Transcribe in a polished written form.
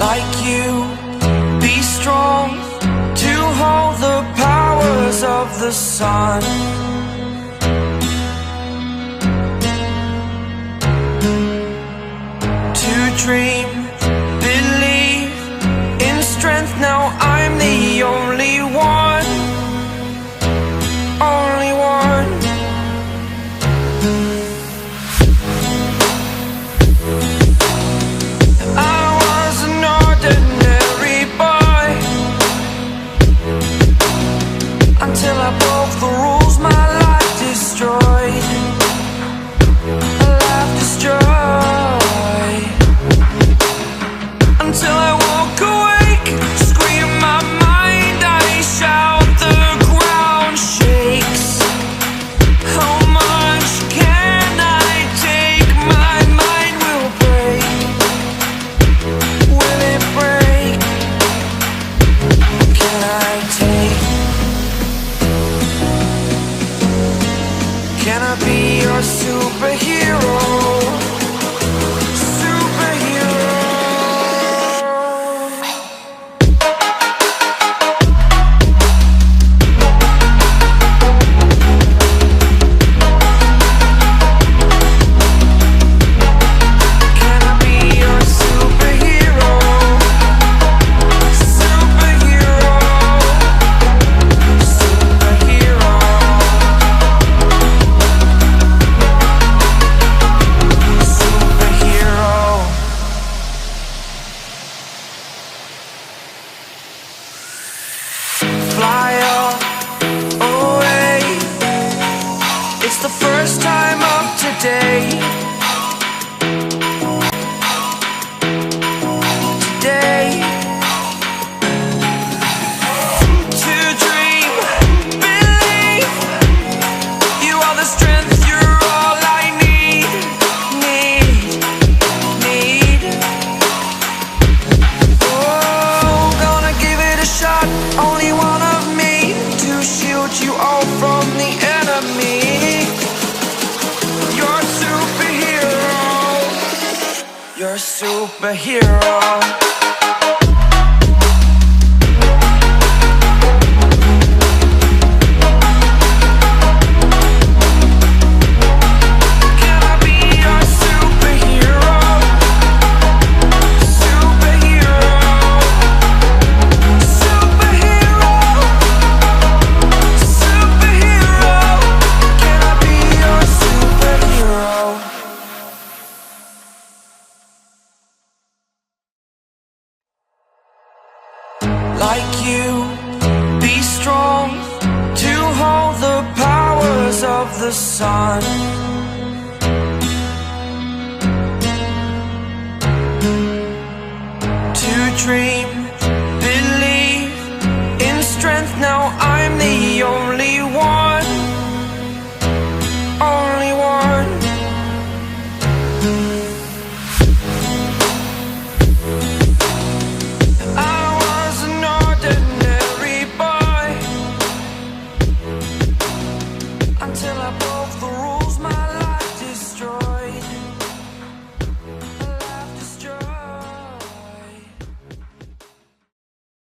like you, be strong to hold the powers of the sun. To dream, believe in strength, now I'm the only one, only one. I was an ordinary boy until I broke the rules, my life destroyed, a life destroyed. Until I walk awake, scream my mind, I shout, the ground shakes. How much can I take? My mind will break. Will it break? Can I take? Can I be your superhero? Fly away. It's the first time of today. Today. To dream, believe. You are the strength, you're all I need. Oh, gonna give it a shot. Only one of me to shield you all from the enemy. You're a superhero. You're a superhero. Like you, be strong to hold the powers of the sun.